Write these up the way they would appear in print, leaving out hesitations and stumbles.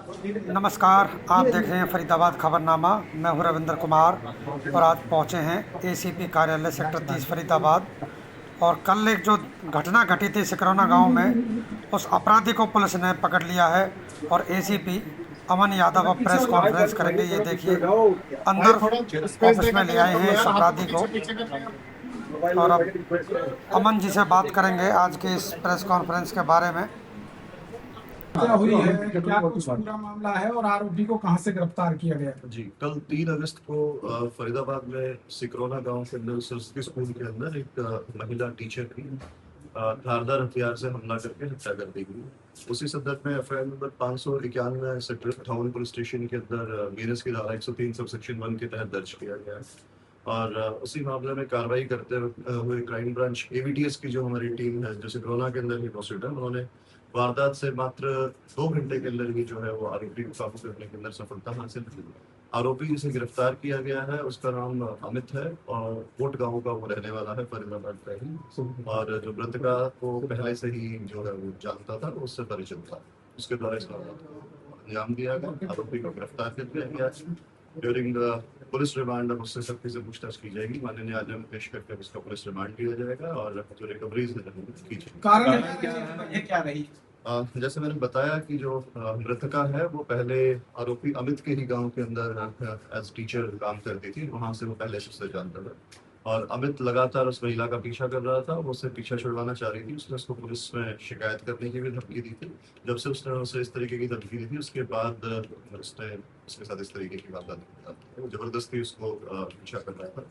नमस्कार, आप देख रहे हैं फरीदाबाद खबरनामा। मैं हूं रविंद्र कुमार और आज पहुंचे हैं एसीपी कार्यालय सेक्टर 30 फरीदाबाद। और कल एक जो घटना घटी थी सिकरौना गांव में, उस अपराधी को पुलिस ने पकड़ लिया है और एसीपी अमन यादव अब प्रेस कॉन्फ्रेंस करेंगे। ये देखिए, अंदर ऑफिस में ले आए हैं इस अपराधी को और अब अमन जी से बात करेंगे आज के इस प्रेस कॉन्फ्रेंस के बारे में। क्या हुई है, क्या कुछ पूरा मामला है और आरोपी को कहां से गिरफ्तार किया गया? जी, कल 3 अगस्त को फरीदाबाद में सिकरौना गांव के अंदर सरस्वती स्कूल के अंदर एक महिला टीचर की धारदार हथियार से हमला करके हत्या कर दी गई। उसी संदर्भ में FIR number 591 sector 58 police station के अंदर बीएनएस की धारा 103 सब सेक्शन 1 के तहत दर्ज किया गया है। और उसी मामले में कार्रवाई करते हुए क्राइम ब्रांच एवीटीएस की जो हमारी टीम है, जो सिकरौना के अंदर ही मौजूद है, उन्होंने वारदात से मात्र 2 घंटे के अंदर ही जो है वो आरोपी को काबू करने के अंदर सफलता हासिल की। आरोपी जिसे गिरफ्तार किया गया है उसका नाम अमित है और कोट गांव का वो रहने वाला है, फरीदाबाद का ही। और जो मृतका को पहले से ही जो है वो जानता था, उससे परिचित था। उसके द्वारा इस वारदात को अंजाम दिया गया। आरोपी को गिरफ्तार कर लिया गया। ड्यूरिंग पुलिस रिमांड अब उससे सख्ती से पूछताछ की जाएगी। माननीय न्यायालय में पेश करके उसका पुलिस रिमांड लिया जाएगा और जो रिकवरीज है की जाएगी। कारण क्या रही? जैसे मैंने बताया कि जो मृतका है वो पहले आरोपी अमित के ही गांव के अंदर एज टीचर काम करती थी। वहां से वो पहले से उससे जानता था और अमित लगातार उस महिला का पीछा कर रहा था। वो उससे पीछा छुड़वाना चाह रही थी। उसने उसको पुलिस में शिकायत करने की भी धमकी दी थी। जब से उसने उसे इस तरीके की धमकी दी थी, उसके बाद उसने उसके साथ इस तरीके की वारदात की। जबरदस्ती उसको पीछा कर रहा था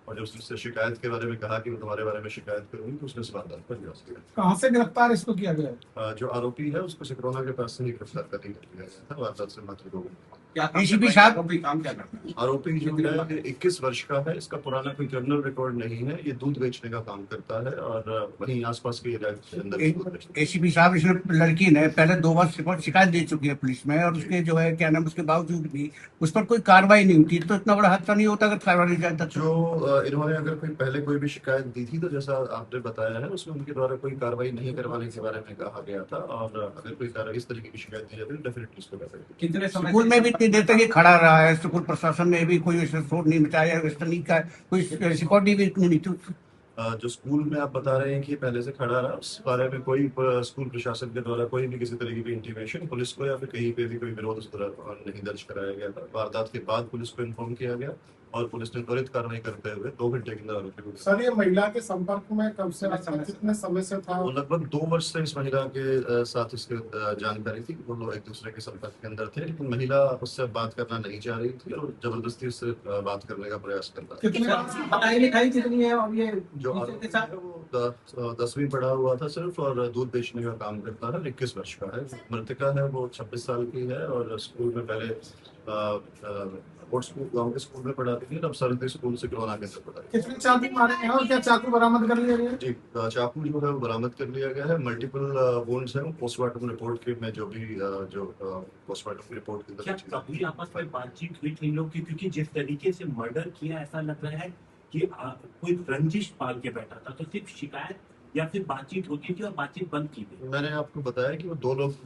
और जब उसने शिकायत के बारे में कहा कि मैं तुम्हारे बारे में शिकायत करूंगी, तो उसने इस वारदात पर प्रयास किया। कहां से गिरफ्तार इसको किया गया? जो आरोपी है उसको सिकरौना के पास से ही गिरफ्तार कर लिया गया था। वारदात से मात्र 2 घंटे। एसीपी साहब काम क्या करता है? आरोपी जो है 21 वर्ष का है। इसका पुराना कोई क्रिमिनल रिकॉर्ड नहीं है। ये दूध बेचने का काम करता है और वहीं आसपास के इलाके के अंदर दूध बेचता है। एसीपी साहब, इसमें लड़की ने पहले 2 बार शिकायत दे चुकी है पुलिस में और उसके जो है क्या नाम, उसके बावजूद भी उस पर कोई कार्रवाई नहीं होती। तो इतना बड़ा हादसा नहीं होता अगर कार्रवाई नहीं जाता। जो इन्होंने अगर पहले कोई भी शिकायत दी थी, तो जैसा आपने बताया है उसमें उनके द्वारा कोई कार्रवाई नहीं करवाने के बारे में कहा गया था। और अगर कोई कार्रवाई इस तरीके की शिकायत दी जाती है, डेफिनेटली उसको कार्रवाई। कितने समय स्कूल में भी इतनी देर तक ये खड़ा रहा है, स्कूल प्रशासन ने भी कोई ऐसा शोर नहीं मचाया, इस तरीके का कोई सिक्योरिटी भी इतनी नहीं थी। जो स्कूल में आप बता रहे हैं कि पहले से खड़ा रहा, उस बारे में कोई स्कूल प्रशासन के द्वारा कोई भी किसी तरीके की इंटीमेशन पुलिस को या फिर कहीं पे भी कोई विरोध उस तरह नहीं दर्ज कराया गया था। वारदात के बाद पुलिस को इन्फॉर्म किया गया और पुलिस ने त्वरित कार्रवाई करते हुए 2 घंटे के अंदर आरोपी को। सर, ये महिला के संपर्क में कब से, कितने समय से था? वो लगभग 2 वर्ष से इस महिला के साथ इसके जानकारी थी। वो लोग एक दूसरे के संपर्क के अंदर थे, लेकिन महिला उससे बात करना नहीं चाह रही थी और जबरदस्ती उससे बात करने का प्रयास कर रहा था। कितनी पढ़ाई लिखाई कितनी है? और ये जो आरोपी है वो 10वीं पढ़ा हुआ था सिर्फ और दूध बेचने का काम करता है। 21 वर्ष का है। मृतका है वो 26 साल की है और स्कूल में पहले स्कूल गांव के स्कूल में पढ़ाती थी। अब सरस्वती स्कूल से सिकरौना के अंदर पढ़ाती कितने चाकू मारे हैं और क्या चाकू बरामद कर लिया गया? जी, चाकू जो है वो बरामद कर लिया गया है। मल्टीपल वुंड्स हैं। पोस्टमार्टम रिपोर्ट के में जो भी जो पोस्टमार्टम रिपोर्ट के क्या अंदर कभी आपस में बातचीत हुई थी इन लोग की? क्योंकि जिस तरीके से मर्डर किया, ऐसा लग रहा है कि कोई रंजिश पाल के बैठा था। तो सिर्फ शिकायत या फिर बातचीत होती थी और बातचीत बंद की गई? मैंने आपको बताया कि वो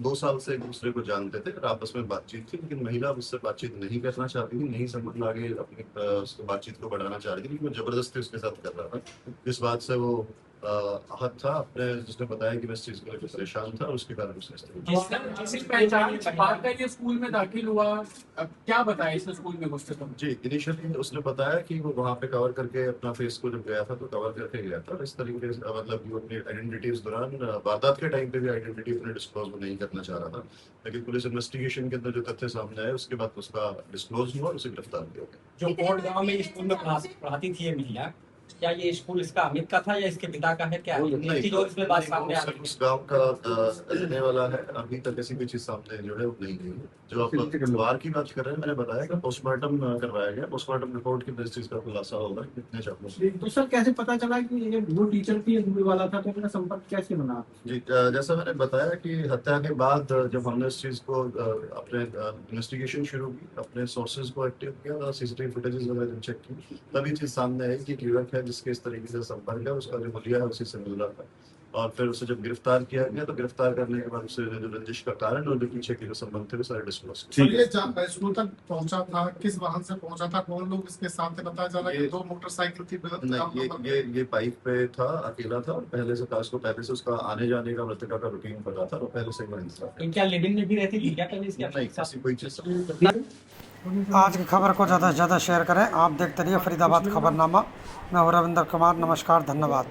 2 साल से एक दूसरे को जानते थे और आपस में बातचीत थी, लेकिन महिला उससे बातचीत नहीं करना चाहती थी, नहीं समझ आगे अपनी बातचीत को बढ़ाना चाह रही थी, लेकिन वो जबरदस्ती उसके साथ कर रहा था। इस बात से वो आहत था। अपने जिसने बताया कि मैं इस चीज को लेकर परेशान था, उसके कारण उसने इस तरह जिसकी पहचान छुपाकर ये स्कूल में दाखिल हुआ, अब क्या बताया इसने स्कूल में घुसते तो? जी, इनिशियली उसने बताया कि वो वहाँ पे कवर करके अपना फेस को जब गया था तो कवर करके गया था। इस तरीके से मतलब वो अपनी आइडेंटिटी इस दौरान वारदात के टाइम पे भी आइडेंटिटी अपने डिस्क्लोज नहीं करना चाह रहा था, लेकिन पुलिस इन्वेस्टिगेशन के अंदर जो तथ्य सामने आए उसके बाद उसका डिस्क्लोज हुआ और उसे गिरफ्तार किया गया। जो कोट गांव में स्कूल में पढ़ाती थी ये महिला, क्या ये स्कूल इसका अमित का था या इसके पिता का है? क्या नहीं, जो इसमें बात सामने आ सिर्फ उस गांव का रहने वाला है। अभी तक ऐसी कोई चीज सामने जो है वो नहीं गई है। जो आप वार की बात कर रहे हैं, मैंने बताया कि पोस्टमार्टम करवाया गया। पोस्टमार्टम रिपोर्ट की इस चीज का खुलासा होगा कितने चाकू। तो सर, कैसे पता चला कि ये वो टीचर थी, दूर वाला था? तो अपना संपर्क कैसे बना? जी, जैसा मैंने बताया कि हत्या के बाद जब हमने इस चीज को अपने इन्वेस्टिगेशन शुरू की, अपने सोर्सेज को एक्टिव किया और सीसीटीवी फुटेजेस वगैरह जब चेक की, तभी चीज सामने आई कि एक युवक है जिसके इस तरीके से संपर्क है, उसका जो मुलिया है उसी से मिल रहा था। और फिर उसे जब गिरफ्तार किया गया तो गिरफ्तार करने के बाद उसे जो रंजिश का कारण और जो पीछे के जो संबंध थे वो सारे डिस्क्लोज किए। और ये स्कूल तक पहुंचा था, किस वाहन से पहुंचा था, कौन लोग इसके साथ थे? बताया जा रहा है कि 2 मोटरसाइकिल थी। नहीं, ये बाइक पे था, अकेला था और पहले से उसको पहले से उसका आने जाने का मृतका का रूटीन पता था और पहले से वहीं था। तो क्या लिविंग में भी रहती थी क्या कभी इसके नहीं, साथ? किसी कोई चीज आज की खबर को ज़्यादा से ज़्यादा शेयर करें। आप देखते रहिए फरीदाबाद खबरनामा। मैं हूं रविंद्र कुमार। नमस्कार, धन्यवाद।